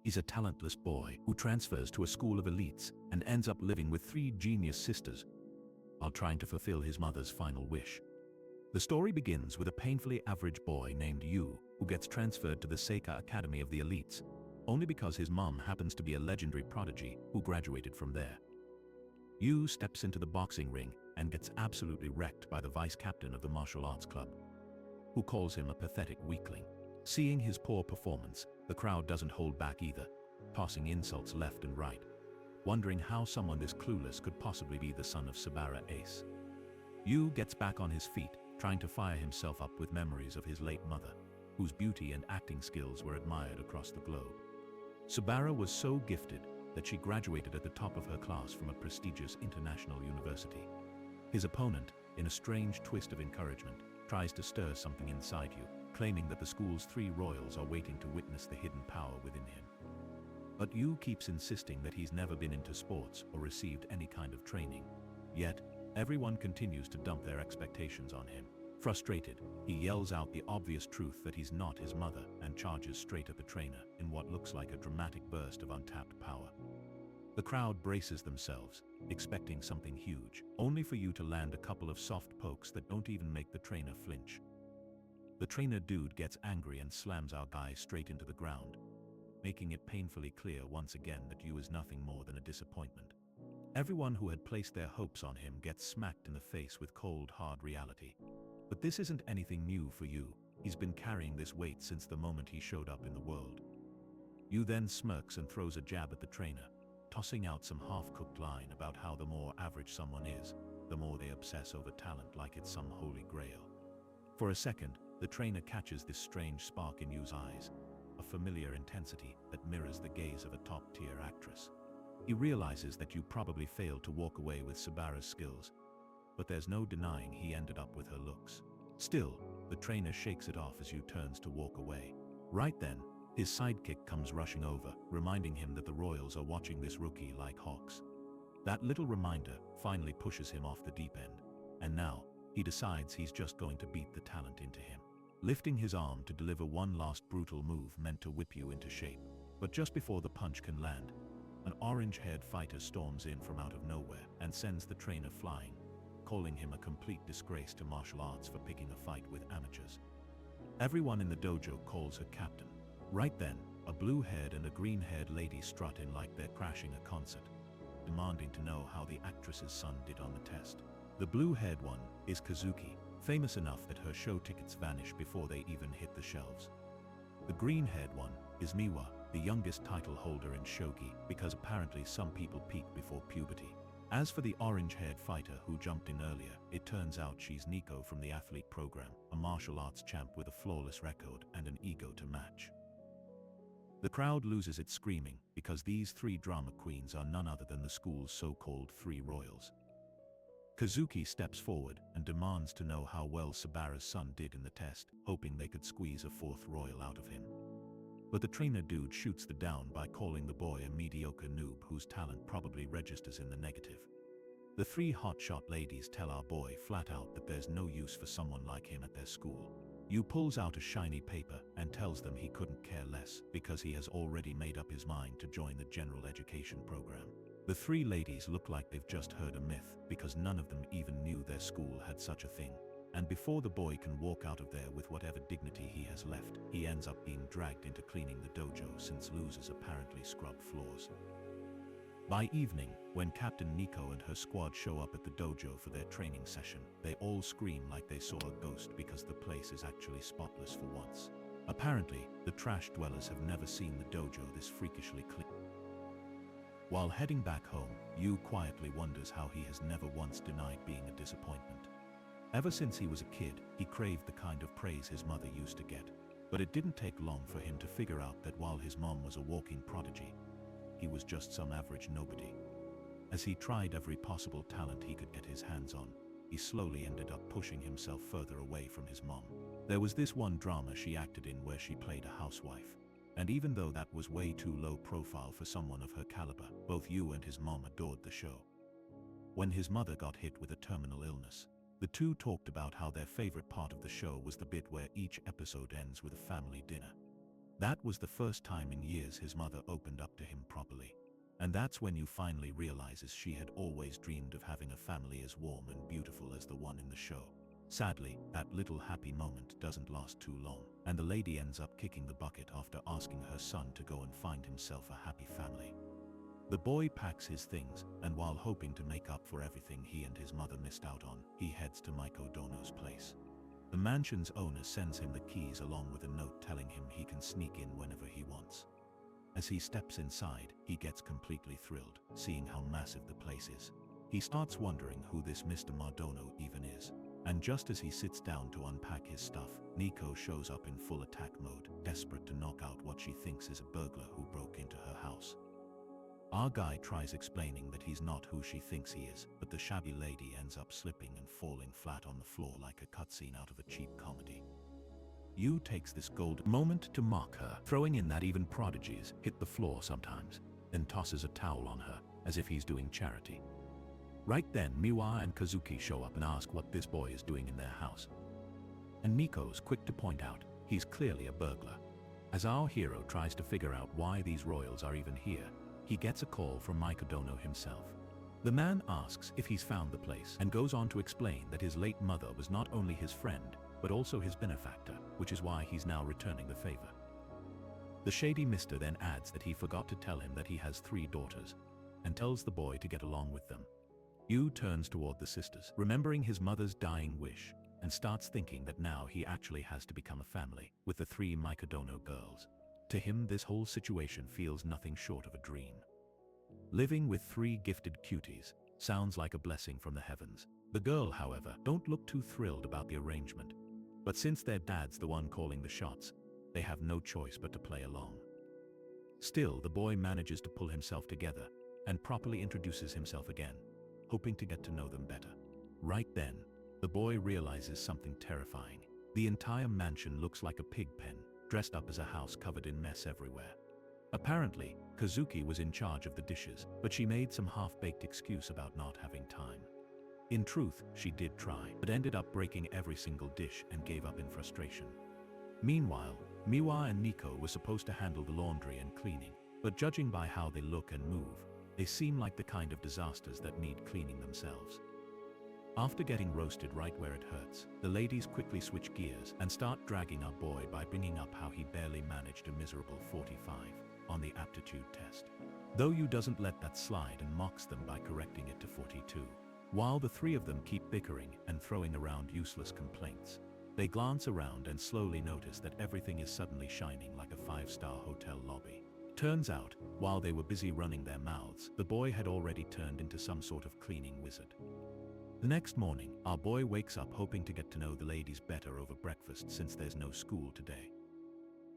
He's a talentless boy who transfers to a school of elites and ends up living with 3 genius sisters while trying to fulfill his mother's final wish. The story begins with a painfully average boy named Yu who gets transferred to the Seika Academy of the elites, only because his mom happens to be a legendary prodigy who graduated from there. Yu steps into the boxing ring and gets absolutely wrecked by the vice captain of the martial arts club, who calls him a pathetic weakling. Seeing his poor performance, the crowd doesn't hold back either, tossing insults left and right, wondering how someone this clueless could possibly be the son of Sabara Ace. Yu gets back on his feet, trying to fire himself up with memories of his late mother, whose beauty and acting skills were admired across the globe. Sabara was so gifted that she graduated at the top of her class from a prestigious international university. His opponent, in a strange twist of encouragement, tries to stir something inside you, claiming that the school's 3 royals are waiting to witness the hidden power within him. But Yu keeps insisting that he's never been into sports or received any kind of training. Yet, everyone continues to dump their expectations on him. Frustrated, he yells out the obvious truth that he's not his mother and charges straight at the trainer in what looks like a dramatic burst of untapped power. The crowd braces themselves, expecting something huge, only for Yu to land a couple of soft pokes that don't even make the trainer flinch. The trainer dude gets angry and slams our guy straight into the ground, making it painfully clear once again that Yu is nothing more than a disappointment. Everyone who had placed their hopes on him gets smacked in the face with cold, hard reality. But this isn't anything new for Yu. He's been carrying this weight since the moment he showed up in the world. Yu then smirks and throws a jab at the trainer, tossing out some half-cooked line about how the more average someone is, the more they obsess over talent like it's some holy grail. For a second, the trainer catches this strange spark in Yu's eyes, a familiar intensity that mirrors the gaze of a top-tier actress. He realizes that Yu probably failed to walk away with Sabara's skills, but there's no denying he ended up with her looks. Still, the trainer shakes it off as Yu turns to walk away. Right then, his sidekick comes rushing over, reminding him that the royals are watching this rookie like hawks. That little reminder finally pushes him off the deep end, and now, he decides he's just going to beat the talent into him, lifting his arm to deliver one last brutal move meant to whip Yu into shape. But just before the punch can land, an orange-haired fighter storms in from out of nowhere and sends the trainer flying, calling him a complete disgrace to martial arts for picking a fight with amateurs. Everyone in the dojo calls her captain. Right then, a blue-haired and a green-haired lady strut in like they're crashing a concert, demanding to know how the actress's son did on the test. The blue-haired one is Kazuki, famous enough that her show tickets vanish before they even hit the shelves. The green-haired one is Miwa, the youngest title holder in shogi, because apparently some people peak before puberty. As for the orange-haired fighter who jumped in earlier, it turns out she's Nico from the athlete program, a martial arts champ with a flawless record and an ego to match. The crowd loses its screaming because these 3 drama queens are none other than the school's so-called 3 royals. Kazuki steps forward and demands to know how well Sabara's son did in the test, hoping they could squeeze a 4th royal out of him. But the trainer dude shoots the down by calling the boy a mediocre noob whose talent probably registers in the negative. The 3 hotshot ladies tell our boy flat out that there's no use for someone like him at their school. Yu pulls out a shiny paper and tells them he couldn't care less because he has already made up his mind to join the general education program. The 3 ladies look like they've just heard a myth because none of them even knew their school had such a thing. And before the boy can walk out of there with whatever dignity he has left, he ends up being dragged into cleaning the dojo since losers apparently scrub floors. By evening, when Captain Nico and her squad show up at the dojo for their training session, they all scream like they saw a ghost because the place is actually spotless for once. Apparently, the trash dwellers have never seen the dojo this freakishly clean. While heading back home, Yu quietly wonders how he has never once denied being a disappointment. Ever since he was a kid, he craved the kind of praise his mother used to get. But it didn't take long for him to figure out that while his mom was a walking prodigy, he was just some average nobody. As he tried every possible talent he could get his hands on, he slowly ended up pushing himself further away from his mom. There was this one drama she acted in where she played a housewife. And even though that was way too low profile for someone of her caliber, both Yu and his mom adored the show. When his mother got hit with a terminal illness, the two talked about how their favorite part of the show was the bit where each episode ends with a family dinner. That was the first time in years his mother opened up to him properly. And that's when you finally realizes she had always dreamed of having a family as warm and beautiful as the one in the show. Sadly, that little happy moment doesn't last too long, and the lady ends up kicking the bucket after asking her son to go and find himself a happy family. The boy packs his things, and while hoping to make up for everything he and his mother missed out on, he heads to Miko Dono's place. The mansion's owner sends him the keys along with a note telling him he can sneak in whenever he wants. As he steps inside, he gets completely thrilled, seeing how massive the place is. He starts wondering who this Mr. Mardono even is. And just as he sits down to unpack his stuff, Nico shows up in full attack mode, desperate to knock out what she thinks is a burglar who broke into her house. Our guy tries explaining that he's not who she thinks he is, but the shabby lady ends up slipping and falling flat on the floor like a cutscene out of a cheap comedy. Yu takes this golden moment to mock her, throwing in that even prodigies hit the floor sometimes, then tosses a towel on her, as if he's doing charity. Right then, Miwa and Kazuki show up and ask what this boy is doing in their house. And Nico's quick to point out, he's clearly a burglar. As our hero tries to figure out why these royals are even here, he gets a call from Miko Dono himself. The man asks if he's found the place and goes on to explain that his late mother was not only his friend, but also his benefactor, which is why he's now returning the favor. The shady mister then adds that he forgot to tell him that he has 3 daughters, and tells the boy to get along with them. Yu turns toward the sisters, remembering his mother's dying wish, and starts thinking that now he actually has to become a family with the 3 Miko Dono girls. To him, this whole situation feels nothing short of a dream. Living with 3 gifted cuties sounds like a blessing from the heavens. The girl, however, don't look too thrilled about the arrangement. But since their dad's the one calling the shots, they have no choice but to play along. Still, the boy manages to pull himself together and properly introduces himself again, hoping to get to know them better. Right then, the boy realizes something terrifying. The entire mansion looks like a pig pen, dressed up as a house covered in mess everywhere. Apparently, Kazuki was in charge of the dishes, but she made some half-baked excuse about not having time. In truth, she did try, but ended up breaking every single dish and gave up in frustration. Meanwhile, Miwa and Nico were supposed to handle the laundry and cleaning, but judging by how they look and move, they seem like the kind of disasters that need cleaning themselves. After getting roasted right where it hurts, the ladies quickly switch gears and start dragging our boy by bringing up how he barely managed a miserable 45 on the aptitude test. Though Yu doesn't let that slide and mocks them by correcting it to 42. While the 3 of them keep bickering and throwing around useless complaints, they glance around and slowly notice that everything is suddenly shining like a 5-star hotel lobby. Turns out, while they were busy running their mouths, the boy had already turned into some sort of cleaning wizard. The next morning, our boy wakes up hoping to get to know the ladies better over breakfast since there's no school today.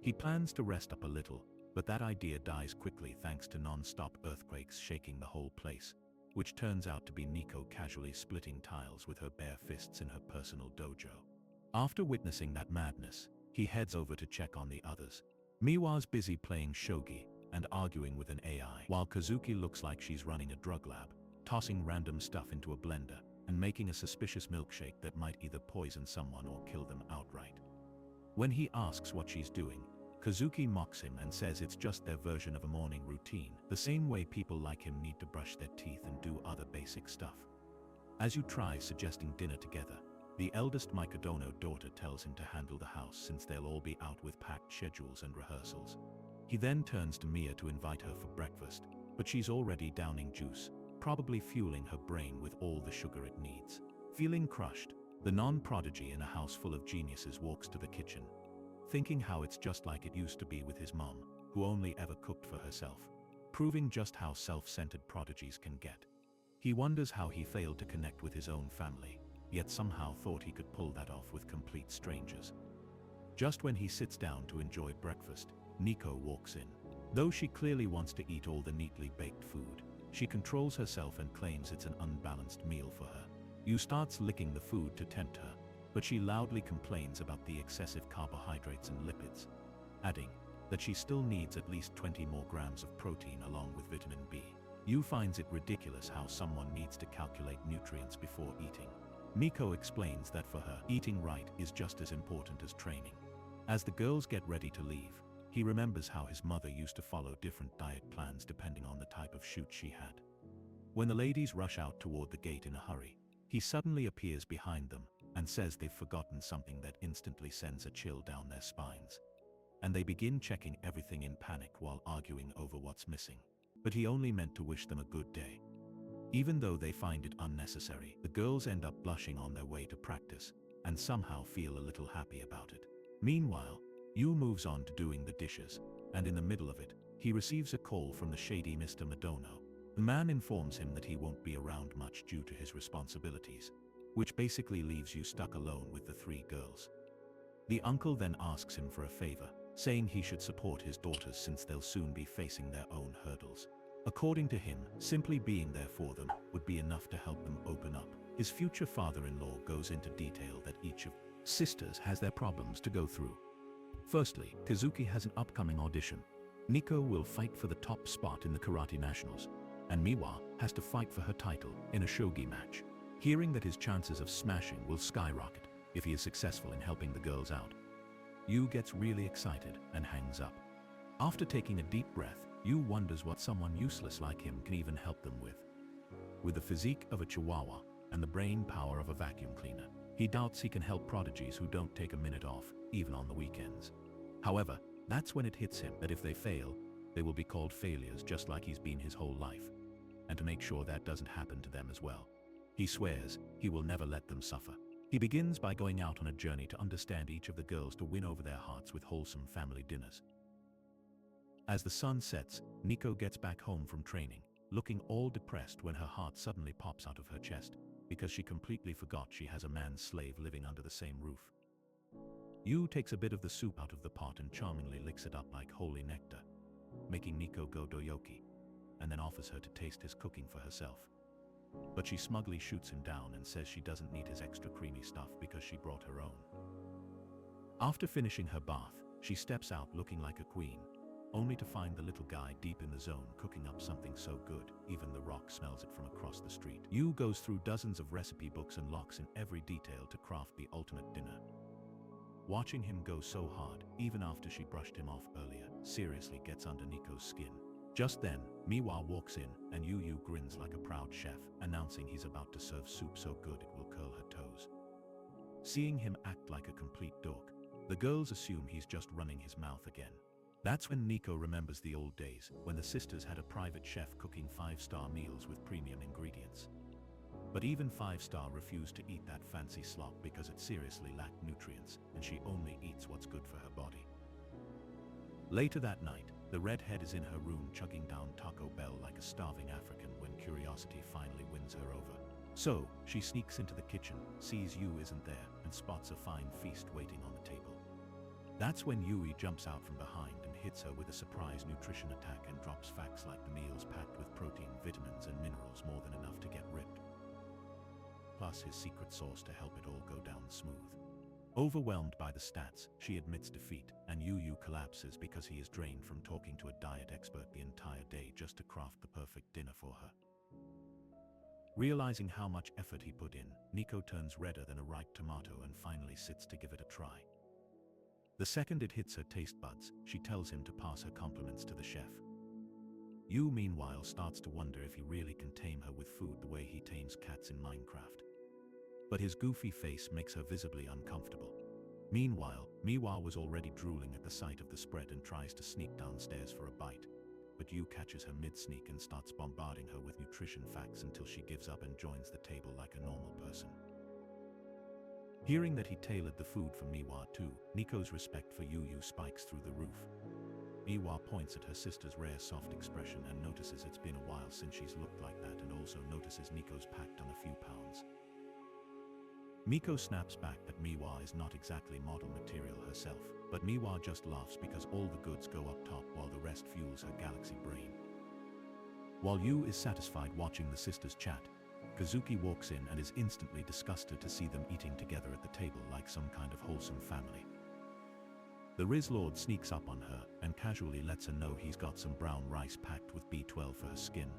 He plans to rest up a little, but that idea dies quickly thanks to non-stop earthquakes shaking the whole place, which turns out to be Nico casually splitting tiles with her bare fists in her personal dojo. After witnessing that madness, he heads over to check on the others. Miwa's busy playing shogi and arguing with an AI, while Kazuki looks like she's running a drug lab, tossing random stuff into a blender and making a suspicious milkshake that might either poison someone or kill them outright. When he asks what she's doing, Kazuki mocks him and says it's just their version of a morning routine, the same way people like him need to brush their teeth and do other basic stuff. As Yu tries suggesting dinner together, the eldest Miko Dono daughter tells him to handle the house since they'll all be out with packed schedules and rehearsals. He then turns to Mia to invite her for breakfast, but she's already downing juice, probably fueling her brain with all the sugar it needs. Feeling crushed, the non-prodigy in a house full of geniuses walks to the kitchen, thinking how it's just like it used to be with his mom, who only ever cooked for herself, proving just how self-centered prodigies can get. He wonders how he failed to connect with his own family, yet somehow thought he could pull that off with complete strangers. Just when he sits down to enjoy breakfast, Nico walks in. Though she clearly wants to eat all the neatly baked food, she controls herself and claims it's an unbalanced meal for her. Yu starts licking the food to tempt her, but she loudly complains about the excessive carbohydrates and lipids, adding that she still needs at least 20 more grams of protein along with vitamin B. Yu finds it ridiculous how someone needs to calculate nutrients before eating. Nico explains that for her, eating right is just as important as training. As the girls get ready to leave, he remembers how his mother used to follow different diet plans depending on the type of shoot she had. When the ladies rush out toward the gate in a hurry, he suddenly appears behind them and says they've forgotten something that instantly sends a chill down their spines. And they begin checking everything in panic while arguing over what's missing. But he only meant to wish them a good day. Even though they find it unnecessary, the girls end up blushing on their way to practice and somehow feel a little happy about it. Meanwhile, Yu moves on to doing the dishes, and in the middle of it, he receives a call from the shady Mr. Madono. The man informs him that he won't be around much due to his responsibilities, which basically leaves you stuck alone with the three girls. The uncle then asks him for a favor, saying he should support his daughters since they'll soon be facing their own hurdles. According to him, simply being there for them would be enough to help them open up. His future father-in-law goes into detail that each of sisters has their problems to go through. Firstly, Kazuki has an upcoming audition. Nico will fight for the top spot in the Karate Nationals, and Miwa has to fight for her title in a shogi match. Hearing that his chances of smashing will skyrocket if he is successful in helping the girls out, Yu gets really excited and hangs up. After taking a deep breath, Yu wonders what someone useless like him can even help them with. With the physique of a chihuahua and the brain power of a vacuum cleaner, he doubts he can help prodigies who don't take a minute off, even on the weekends. However, that's when it hits him that if they fail, they will be called failures just like he's been his whole life. And to make sure that doesn't happen to them as well, he swears he will never let them suffer. He begins by going out on a journey to understand each of the girls to win over their hearts with wholesome family dinners. As the sun sets, Nico gets back home from training, looking all depressed when her heart suddenly pops out of her chest, because she completely forgot she has a man-slave living under the same roof. Yu takes a bit of the soup out of the pot and charmingly licks it up like holy nectar, making Nico go doyoki, and then offers her to taste his cooking for herself. But she smugly shoots him down and says she doesn't need his extra creamy stuff because she brought her own. After finishing her bath, she steps out looking like a queen, only to find the little guy deep in the zone cooking up something so good, even the Rock smells it from across the street. Yu goes through dozens of recipe books and locks in every detail to craft the ultimate dinner. Watching him go so hard, even after she brushed him off earlier, seriously gets under Nico's skin. Just then, Miwa walks in, and Yu grins like a proud chef, announcing he's about to serve soup so good it will curl her toes. Seeing him act like a complete dork, the girls assume he's just running his mouth again. That's when Nico remembers the old days, when the sisters had a private chef cooking 5-star meals with premium ingredients. But even 5-star refused to eat that fancy slop because it seriously lacked nutrients, and she only eats what's good for her body. Later that night, the redhead is in her room chugging down Taco Bell like a starving African when curiosity finally wins her over. So, she sneaks into the kitchen, sees Yu isn't there, and spots a fine feast waiting on the table. That's when Yui jumps out from behind and hits her with a surprise nutrition attack and drops facts like the meal's packed with protein, vitamins and minerals more than enough to get ripped. Plus his secret sauce to help it all go down smooth. Overwhelmed by the stats, she admits defeat, and Yu collapses because he is drained from talking to a diet expert the entire day just to craft the perfect dinner for her. Realizing how much effort he put in, Nico turns redder than a ripe tomato and finally sits to give it a try. The second it hits her taste buds, she tells him to pass her compliments to the chef. Yu meanwhile starts to wonder if he really can tame her with food the way he tames cats in Minecraft. But his goofy face makes her visibly uncomfortable. Meanwhile, Miwa was already drooling at the sight of the spread and tries to sneak downstairs for a bite. But Yu catches her mid-sneak and starts bombarding her with nutrition facts until she gives up and joins the table like a normal person. Hearing that he tailored the food for Miwa too, Nico's respect for Yu spikes through the roof. Miwa points at her sister's rare soft expression and notices it's been a while since she's looked like that, and also notices Nico's packed on a few pounds. Miko snaps back that Miwa is not exactly model material herself, but Miwa just laughs because all the goods go up top while the rest fuels her galaxy brain. While Yu is satisfied watching the sisters chat, Kazuki walks in and is instantly disgusted to see them eating together at the table like some kind of wholesome family. The Riz Lord sneaks up on her and casually lets her know he's got some brown rice packed with B12 for her skin,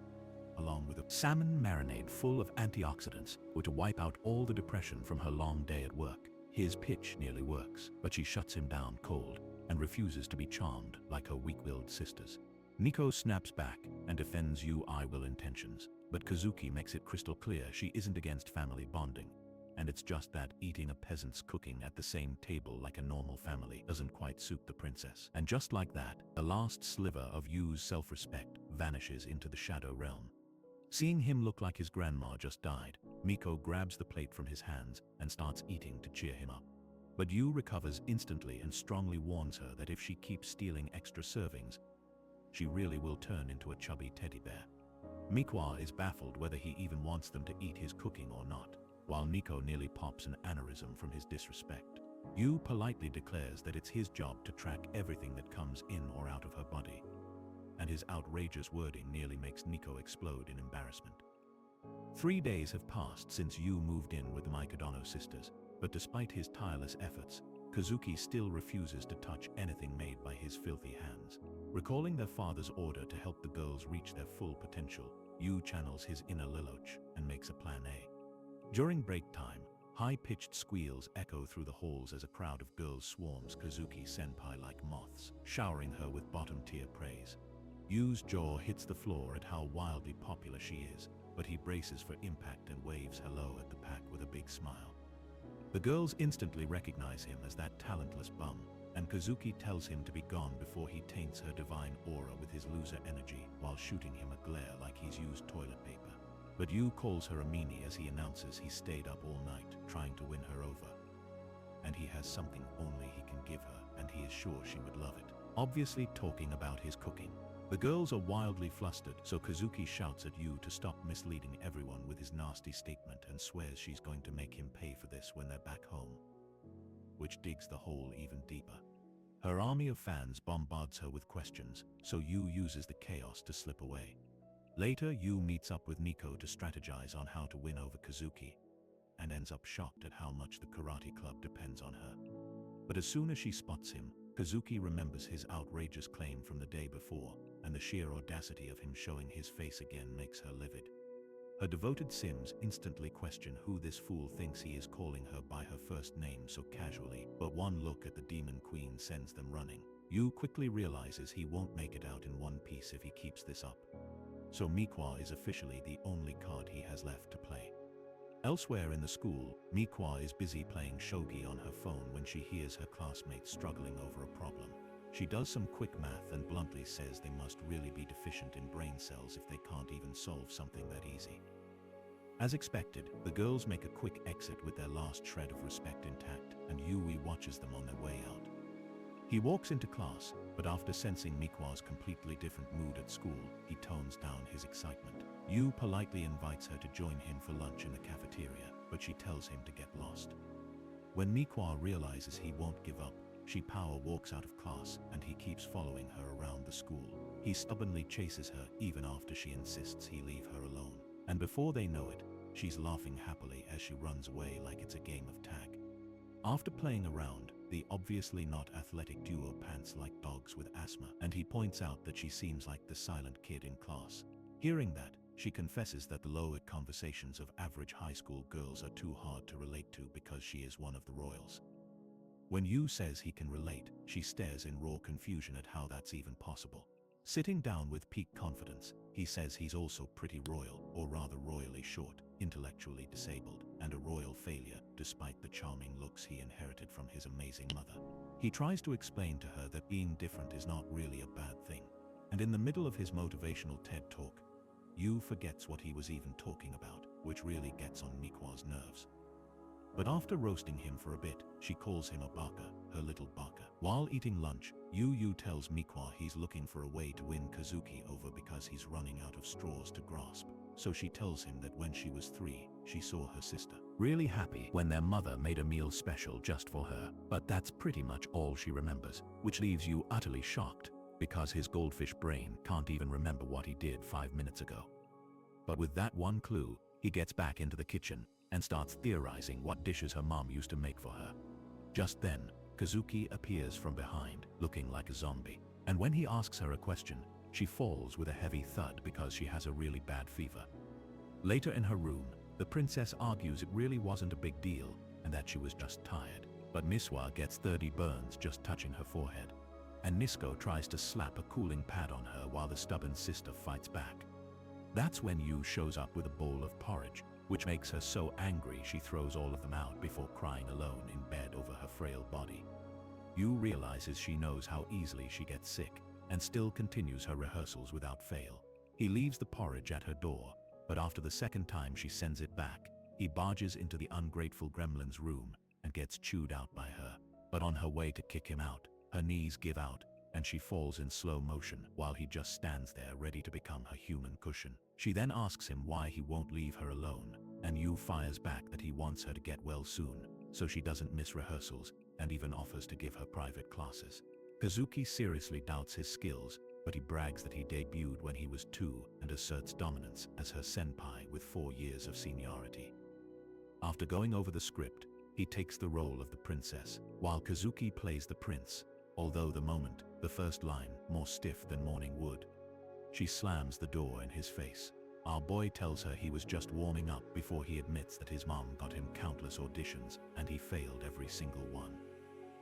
along with a salmon marinade full of antioxidants, which will wipe out all the depression from her long day at work. His pitch nearly works, but she shuts him down cold. and refuses to be charmed like her weak-willed sisters. Nico snaps back and defends Yui's intentions, but Kazuki makes it crystal clear she isn't against family bonding. And it's just that eating a peasant's cooking at the same table like a normal family doesn't quite suit the princess. And just like that, the last sliver of Yu's self-respect vanishes into the shadow realm. Seeing him look like his grandma just died, Miko grabs the plate from his hands and starts eating to cheer him up. But Yu recovers instantly and strongly warns her that if she keeps stealing extra servings, she really will turn into a chubby teddy bear. Miko is baffled whether he even wants them to eat his cooking or not, while Nico nearly pops an aneurysm from his disrespect. Yu politely declares that it's his job to track everything that comes in or out of her body, and his outrageous wording nearly makes Nico explode in embarrassment. 3 days have passed since Yu moved in with the Mikadano sisters, but despite his tireless efforts, Kazuki still refuses to touch anything made by his filthy hands. Recalling their father's order to help the girls reach their full potential, Yu channels his inner Liloch and makes a plan A. During break time, high-pitched squeals echo through the halls as a crowd of girls swarms Kazuki-senpai like moths, showering her with bottom-tier praise. Yu's jaw hits the floor at how wildly popular she is, but he braces for impact and waves hello at the pack with a big smile. The girls instantly recognize him as that talentless bum, and Kazuki tells him to be gone before he taints her divine aura with his loser energy while shooting him a glare like he's used toilet paper. But Yu calls her a meanie as he announces he stayed up all night trying to win her over. And he has something only he can give her, and he is sure she would love it. Obviously talking about his cooking. The girls are wildly flustered, so Kazuki shouts at Yu to stop misleading everyone with his nasty statement and swears she's going to make him pay for this when they're back home, which digs the hole even deeper. Her army of fans bombards her with questions, so Yu uses the chaos to slip away. Later, Yu meets up with Nico to strategize on how to win over Kazuki, and ends up shocked at how much the karate club depends on her. But as soon as she spots him, Kazuki remembers his outrageous claim from the day before, and the sheer audacity of him showing his face again makes her livid. Her devoted Sims instantly question who this fool thinks he is, calling her by her first name so casually, but one look at the Demon Queen sends them running. Yu quickly realizes he won't make it out in one piece if he keeps this up. So Miko is officially the only card he has left to play. Elsewhere in the school, Miko is busy playing shogi on her phone when she hears her classmates struggling over a problem. She does some quick math and bluntly says they must really be deficient in brain cells if they can't even solve something that easy. As expected, the girls make a quick exit with their last shred of respect intact, and Yui watches them on their way out. He walks into class, but after sensing Miko's completely different mood at school, he tones down his excitement. Yu politely invites her to join him for lunch in the cafeteria, but she tells him to get lost. When Miko realizes he won't give up, she power walks out of class, and he keeps following her around the school. He stubbornly chases her even after she insists he leave her alone. And before they know it, she's laughing happily as she runs away like it's a game of tag. After playing around, the obviously not athletic duo pants like dogs with asthma, and he points out that she seems like the silent kid in class. Hearing that, she confesses that the lowered conversations of average high school girls are too hard to relate to because she is one of the royals. When Yu says he can relate, she stares in raw confusion at how that's even possible. Sitting down with peak confidence, he says he's also pretty royal, or rather royally short, intellectually disabled, and a royal failure, despite the charming looks he inherited from his amazing mother. He tries to explain to her that being different is not really a bad thing, and in the middle of his motivational TED talk, Yu forgets what he was even talking about, which really gets on Miko's nerves. But after roasting him for a bit, she calls him a baka, her little baka. While eating lunch, Yu tells Miko he's looking for a way to win Kazuki over because he's running out of straws to grasp. So she tells him that when she was 3, she saw her sister really happy when their mother made a meal special just for her. But that's pretty much all she remembers, which leaves Yu utterly shocked, because his goldfish brain can't even remember what he did 5 minutes ago. But with that one clue, he gets back into the kitchen and starts theorizing what dishes her mom used to make for her. Just then, Kazuki appears from behind, looking like a zombie. And when he asks her a question, she falls with a heavy thud because she has a really bad fever. Later in her room, the princess argues it really wasn't a big deal and that she was just tired. But Miswa gets 30 burns just touching her forehead. and Nisko tries to slap a cooling pad on her while the stubborn sister fights back. That's when Yu shows up with a bowl of porridge, which makes her so angry she throws all of them out before crying alone in bed over her frail body. Yu realizes she knows how easily she gets sick, and still continues her rehearsals without fail. He leaves the porridge at her door, but after the second time she sends it back, he barges into the ungrateful gremlin's room and gets chewed out by her. But on her way to kick him out, her knees give out, and she falls in slow motion while he just stands there ready to become her human cushion. She then asks him why he won't leave her alone, and Yu fires back that he wants her to get well soon, so she doesn't miss rehearsals, and even offers to give her private classes. Kazuki seriously doubts his skills, but he brags that he debuted when he was 2 and asserts dominance as her senpai with 4 years of seniority. After going over the script, he takes the role of the princess, while Kazuki plays the prince, although the first line, more stiff than morning wood. She slams the door in his face. Our boy tells her he was just warming up before he admits that his mom got him countless auditions and he failed every single one.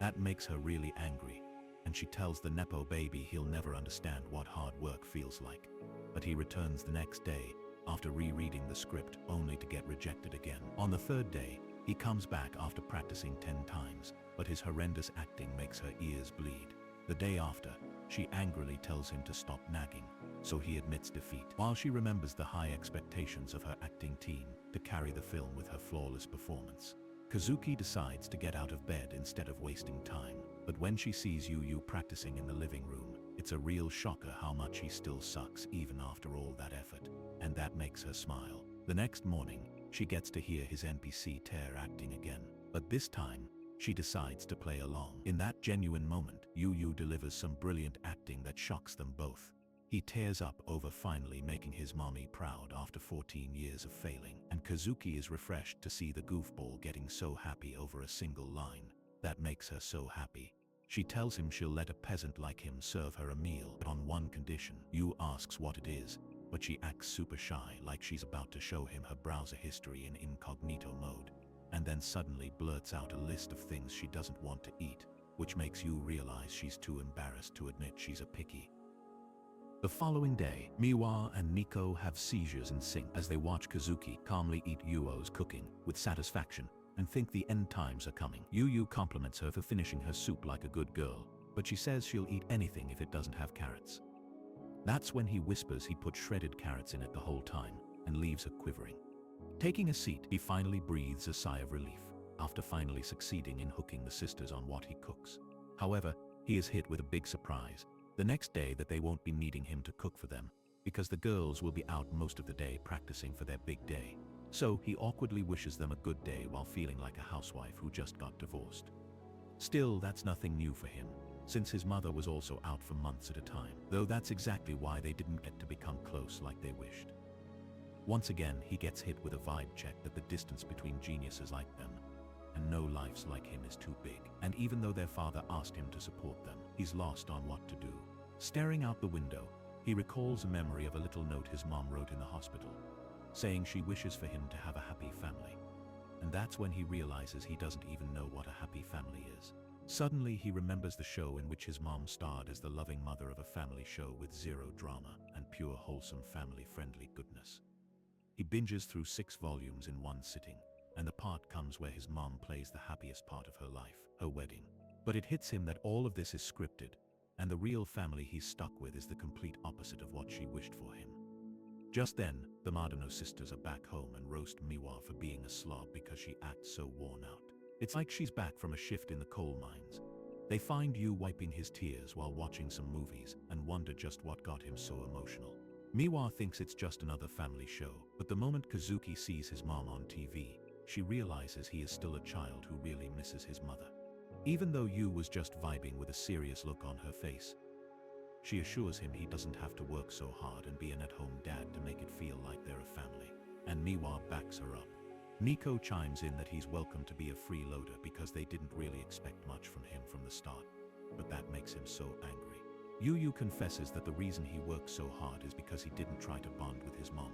That makes her really angry, and she tells the Nepo baby he'll never understand what hard work feels like. But he returns the next day, after rereading the script only to get rejected again. On the third day, he comes back after practicing 10 times, but his horrendous acting makes her ears bleed. The day after, she angrily tells him to stop nagging, so he admits defeat. While she remembers the high expectations of her acting team to carry the film with her flawless performance, Kazuki decides to get out of bed instead of wasting time. But when she sees Yu practicing in the living room, it's a real shocker how much he still sucks even after all that effort, and that makes her smile. The next morning, she gets to hear his NPC tear acting again, but this time, she decides to play along. In that genuine moment, Yu delivers some brilliant acting that shocks them both. He tears up over finally making his mommy proud after 14 years of failing, and Kazuki is refreshed to see the goofball getting so happy over a single line. That makes her so happy. She tells him she'll let a peasant like him serve her a meal, but on one condition. Yu asks what it is, but she acts super shy, like she's about to show him her browser history in incognito mode, and then suddenly blurts out a list of things she doesn't want to eat, which makes Yu realize she's too embarrassed to admit she's a picky. The following day, Miwa and Nico have seizures in sync as they watch Kazuki calmly eat Yuo's cooking with satisfaction and think the end times are coming. Yu compliments her for finishing her soup like a good girl, but she says she'll eat anything if it doesn't have carrots. That's when he whispers he put shredded carrots in it the whole time and leaves her quivering. Taking a seat, he finally breathes a sigh of relief after finally succeeding in hooking the sisters on what he cooks. However, he is hit with a big surprise the next day that they won't be needing him to cook for them because the girls will be out most of the day practicing for their big day. So he awkwardly wishes them a good day while feeling like a housewife who just got divorced. Still, that's nothing new for him, since his mother was also out for months at a time, though that's exactly why they didn't get to become close like they wished. Once again, he gets hit with a vibe check that the distance between geniuses like them and no lives like him is too big, and even though their father asked him to support them, he's lost on what to do. Staring out the window, he recalls a memory of a little note his mom wrote in the hospital, saying she wishes for him to have a happy family. And that's when he realizes he doesn't even know what a happy family is. Suddenly he remembers the show in which his mom starred as the loving mother of a family show with zero drama and pure wholesome family-friendly goodness. He binges through 6 volumes in one sitting, and the part comes where his mom plays the happiest part of her life, her wedding. But it hits him that all of this is scripted, and the real family he's stuck with is the complete opposite of what she wished for him. Just then, the Madano sisters are back home and roast Miwa for being a slob because she acts so worn out. It's like she's back from a shift in the coal mines. They find Yu wiping his tears while watching some movies and wonder just what got him so emotional. Miwa thinks it's just another family show, but the moment Kazuki sees his mom on TV, she realizes he is still a child who really misses his mother. Even though Yu was just vibing with a serious look on her face, she assures him he doesn't have to work so hard and be an at-home dad to make it feel like they're a family, and Miwa backs her up. Nico chimes in that he's welcome to be a freeloader because they didn't really expect much from him from the start, but that makes him so angry. Yu confesses that the reason he worked so hard is because he didn't try to bond with his mom,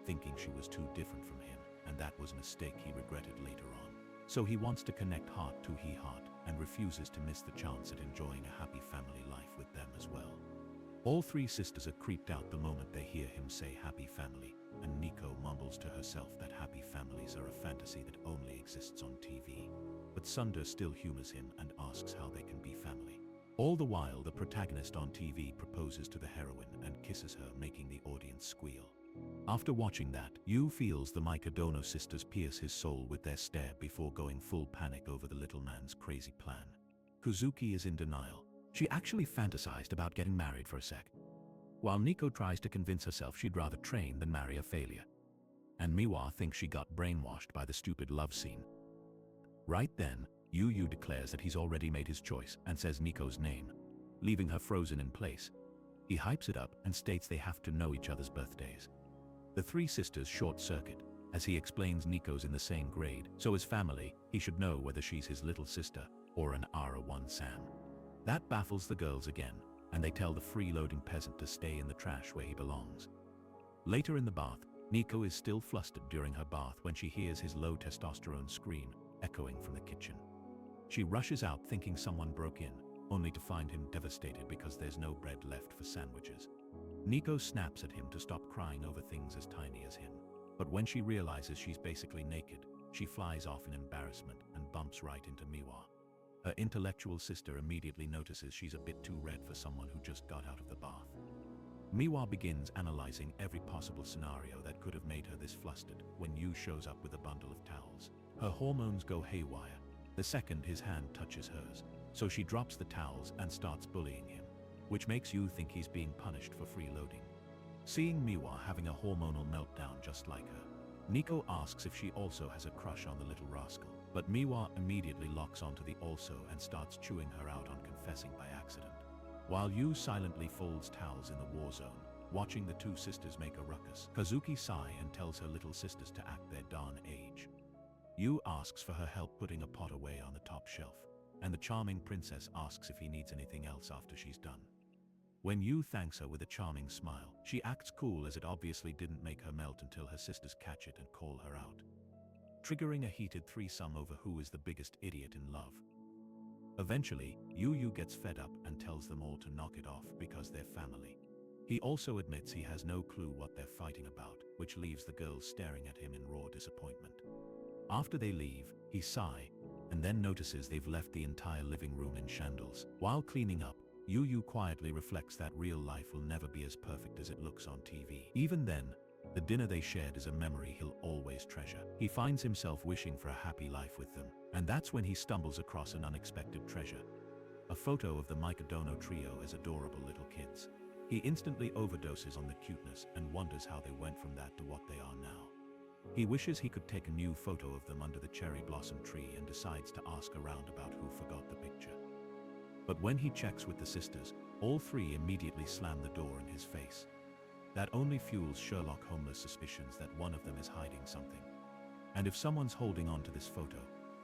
thinking she was too different from him, and that was a mistake he regretted later on. So he wants to connect heart to heart. and refuses to miss the chance at enjoying a happy family life with them as well. All three sisters are creeped out the moment they hear him say happy family, and Nico mumbles to herself that happy families are a fantasy that only exists on TV. But Sunder still humors him and asks how they can be family. All the while, the protagonist on TV proposes to the heroine and kisses her, making the audience squeal. After watching that, Yu feels the Mikadono sisters pierce his soul with their stare before going full panic over the little man's crazy plan. Kuzuki is in denial. She actually fantasized about getting married for a sec, while Nico tries to convince herself she'd rather train than marry a failure. And Miwa thinks she got brainwashed by the stupid love scene. Right then, Yu declares that he's already made his choice and says Nico's name, leaving her frozen in place. He hypes it up and states they have to know each other's birthdays. The three sisters short-circuit, as he explains Nico's in the same grade, so as family, he should know whether she's his little sister or an Ara-1 Sam. That baffles the girls again, and they tell the freeloading peasant to stay in the trash where he belongs. Later in the bath, Nico is still flustered during her bath when she hears his low testosterone scream echoing from the kitchen. She rushes out thinking someone broke in, only to find him devastated because there's no bread left for sandwiches. Nico snaps at him to stop crying over things as tiny as him. But when she realizes she's basically naked, she flies off in embarrassment and bumps right into Miwa. Her intellectual sister immediately notices she's a bit too red for someone who just got out of the bath. Miwa begins analyzing every possible scenario that could have made her this flustered when Yu shows up with a bundle of towels. Her hormones go haywire the second his hand touches hers, so she drops the towels and starts bullying him, which makes Yu think he's being punished for freeloading. Seeing Miwa having a hormonal meltdown just like her, Nico asks if she also has a crush on the little rascal, but Miwa immediately locks onto the also and starts chewing her out on confessing by accident. While Yu silently folds towels in the war zone, watching the two sisters make a ruckus, Kazuki sighs and tells her little sisters to act their darn age. Yu asks for her help putting a pot away on the top shelf, and the charming princess asks if he needs anything else after she's done. When Yu thanks her with a charming smile, she acts cool as it obviously didn't make her melt until her sisters catch it and call her out, triggering a heated threesome over who is the biggest idiot in love. Eventually, Yu gets fed up and tells them all to knock it off because they're family. He also admits he has no clue what they're fighting about, which leaves the girls staring at him in raw disappointment. After they leave, he sighs, and then notices they've left the entire living room in shambles. While cleaning up, Yu quietly reflects that real life will never be as perfect as it looks on TV. Even then, the dinner they shared is a memory he'll always treasure. He finds himself wishing for a happy life with them, and that's when he stumbles across an unexpected treasure. A photo of the Mikadono trio as adorable little kids. He instantly overdoses on the cuteness and wonders how they went from that to what they are now. He wishes he could take a new photo of them under the cherry blossom tree and decides to ask around about who forgot the picture. But when he checks with the sisters, all three immediately slam the door in his face. That only fuels Sherlock Holmes' suspicions that one of them is hiding something. And if someone's holding on to this photo,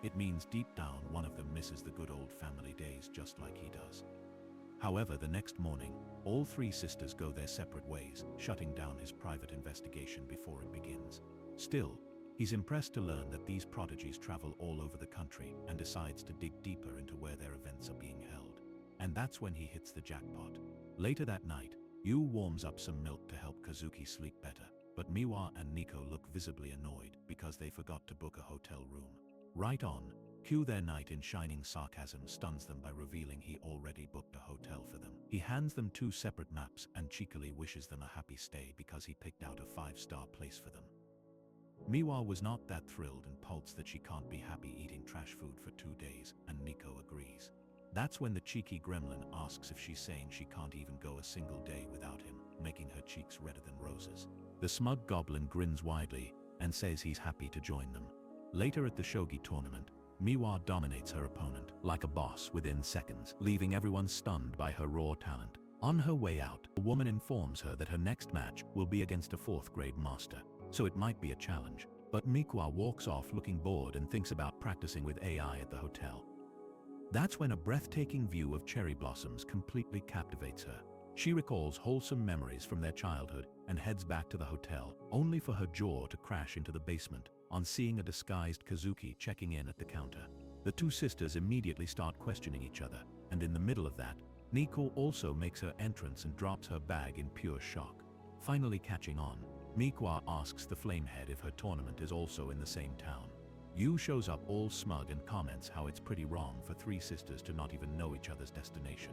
it means deep down one of them misses the good old family days just like he does. However, the next morning, all three sisters go their separate ways, shutting down his private investigation before it begins. Still, he's impressed to learn that these prodigies travel all over the country and decides to dig deeper into where their events are being held. And that's when he hits the jackpot. Later that night, Yu warms up some milk to help Kazuki sleep better, but Miwa and Nico look visibly annoyed because they forgot to book a hotel room. Right on, cue their knight in shining sarcasm stuns them by revealing he already booked a hotel for them. He hands them two separate maps and cheekily wishes them a happy stay because he picked out a 5-star place for them. Miwa was not that thrilled and pouts that she can't be happy eating trash food for 2 days, and Nico agrees. That's when the cheeky gremlin asks if she's saying she can't even go a single day without him, making her cheeks redder than roses. The smug goblin grins widely and says he's happy to join them. Later at the shogi tournament, Miwa dominates her opponent like a boss within seconds, leaving everyone stunned by her raw talent. On her way out, a woman informs her that her next match will be against a 4th grade master, so it might be a challenge. But Miwa walks off looking bored and thinks about practicing with AI at the hotel. That's when a breathtaking view of cherry blossoms completely captivates her. She recalls wholesome memories from their childhood and heads back to the hotel, only for her jaw to crash into the basement on seeing a disguised Kazuki checking in at the counter. The two sisters immediately start questioning each other, and in the middle of that, Nico also makes her entrance and drops her bag in pure shock. Finally catching on, Miwa asks the Flamehead if her tournament is also in the same town. Yu shows up all smug and comments how it's pretty wrong for three sisters to not even know each other's destination.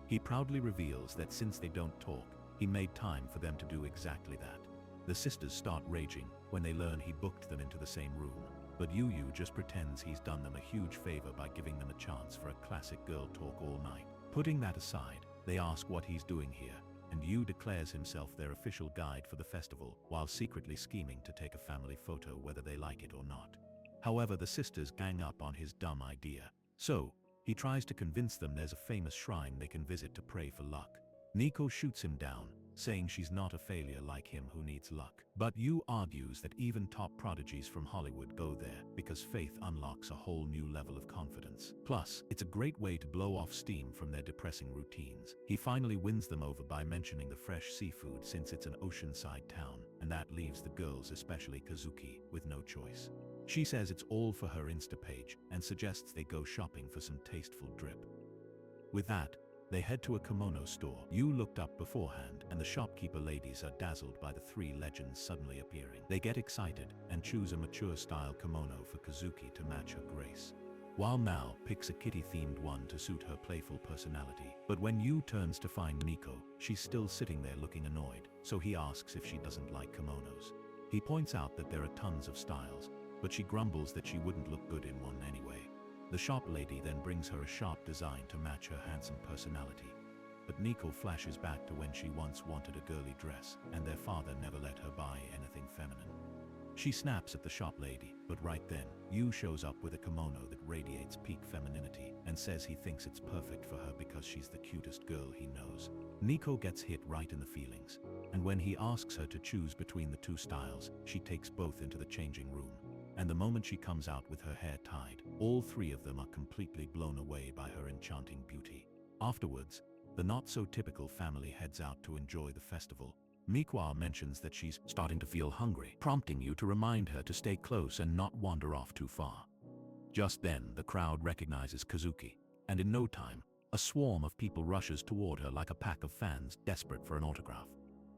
He proudly reveals that since they don't talk, he made time for them to do exactly that. The sisters start raging when they learn he booked them into the same room, but Yu just pretends he's done them a huge favor by giving them a chance for a classic girl talk all night. Putting that aside, they ask what he's doing here, and Yu declares himself their official guide for the festival, while secretly scheming to take a family photo whether they like it or not. However, the sisters gang up on his dumb idea, so he tries to convince them there's a famous shrine they can visit to pray for luck. Nico shoots him down, saying she's not a failure like him who needs luck. But Yu argues that even top prodigies from Hollywood go there because faith unlocks a whole new level of confidence. Plus, it's a great way to blow off steam from their depressing routines. He finally wins them over by mentioning the fresh seafood since it's an oceanside town, and that leaves the girls, especially Kazuki, with no choice. She says it's all for her Insta page and suggests they go shopping for some tasteful drip. With that, they head to a kimono store Yu looked up beforehand, and the shopkeeper ladies are dazzled by the three legends suddenly appearing. They get excited and choose a mature-style kimono for Kazuki to match her grace, while Mao picks a kitty-themed one to suit her playful personality. But when Yu turns to find Nico, she's still sitting there looking annoyed, so he asks if she doesn't like kimonos. He points out that there are tons of styles, but she grumbles that she wouldn't look good in one anyway. The shop lady then brings her a sharp design to match her handsome personality. But Nico flashes back to when she once wanted a girly dress, and their father never let her buy anything feminine. She snaps at the shop lady, but right then, Yu shows up with a kimono that radiates peak femininity, and says he thinks it's perfect for her because she's the cutest girl he knows. Nico gets hit right in the feelings, and when he asks her to choose between the two styles, she takes both into the changing room. And the moment she comes out with her hair tied, all three of them are completely blown away by her enchanting beauty. Afterwards, the not-so-typical family heads out to enjoy the festival. Miwa mentions that she's starting to feel hungry, prompting you to remind her to stay close and not wander off too far. Just then, the crowd recognizes Kazuki, and in no time, a swarm of people rushes toward her like a pack of fans desperate for an autograph.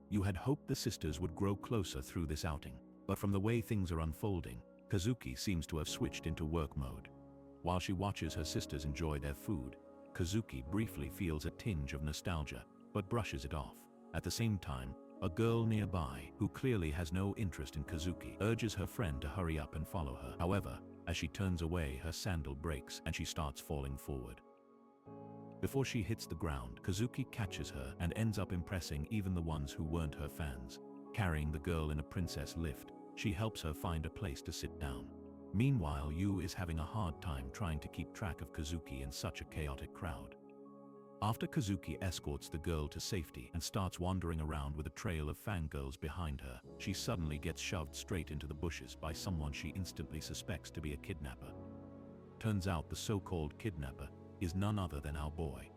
You had hoped the sisters would grow closer through this outing, but from the way things are unfolding, Kazuki seems to have switched into work mode. While she watches her sisters enjoy their food, Kazuki briefly feels a tinge of nostalgia, but brushes it off. At the same time, a girl nearby, who clearly has no interest in Kazuki, urges her friend to hurry up and follow her. However, as she turns away, her sandal breaks and she starts falling forward. Before she hits the ground, Kazuki catches her and ends up impressing even the ones who weren't her fans. Carrying the girl in a princess lift, she helps her find a place to sit down. Meanwhile, Yu is having a hard time trying to keep track of Kazuki in such a chaotic crowd. After Kazuki escorts the girl to safety and starts wandering around with a trail of fangirls behind her, she suddenly gets shoved straight into the bushes by someone she instantly suspects to be a kidnapper. Turns out the so-called kidnapper is none other than our boy.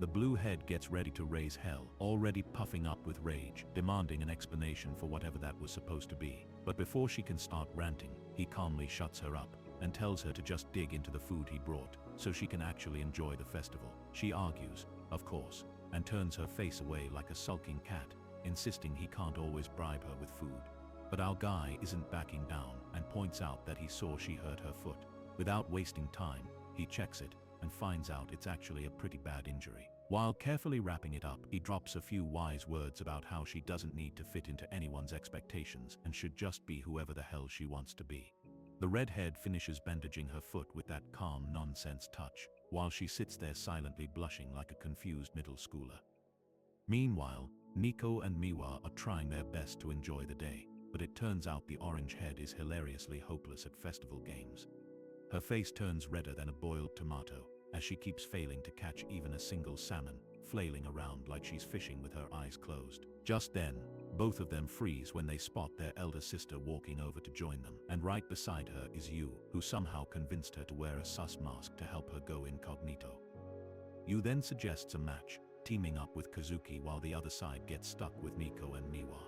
The blue head gets ready to raise hell, already puffing up with rage, demanding an explanation for whatever that was supposed to be. But before she can start ranting, he calmly shuts her up and tells her to just dig into the food he brought so she can actually enjoy the festival. She argues, of course, and turns her face away like a sulking cat, insisting he can't always bribe her with food. But our guy isn't backing down and points out that he saw she hurt her foot. Without wasting time, he checks it and finds out it's actually a pretty bad injury. While carefully wrapping it up, he drops a few wise words about how she doesn't need to fit into anyone's expectations and should just be whoever the hell she wants to be. The redhead finishes bandaging her foot with that calm nonsense touch, while she sits there silently blushing like a confused middle schooler. Meanwhile, Nico and Miwa are trying their best to enjoy the day, but it turns out the orange head is hilariously hopeless at festival games. Her face turns redder than a boiled tomato, as she keeps failing to catch even a single salmon, flailing around like she's fishing with her eyes closed. Just then, both of them freeze when they spot their elder sister walking over to join them, and right beside her is Yu, who somehow convinced her to wear a sus mask to help her go incognito. Yu then suggests a match, teaming up with Kazuki while the other side gets stuck with Nico and Miwa.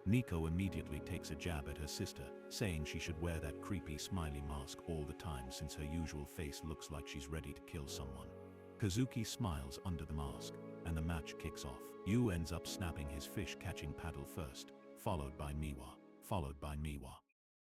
Nico immediately takes a jab at her sister, saying she should wear that creepy smiley mask all the time since her usual face looks like she's ready to kill someone. Kazuki smiles under the mask, and the match kicks off. Yu ends up snapping his fish-catching paddle first, followed by Miwa.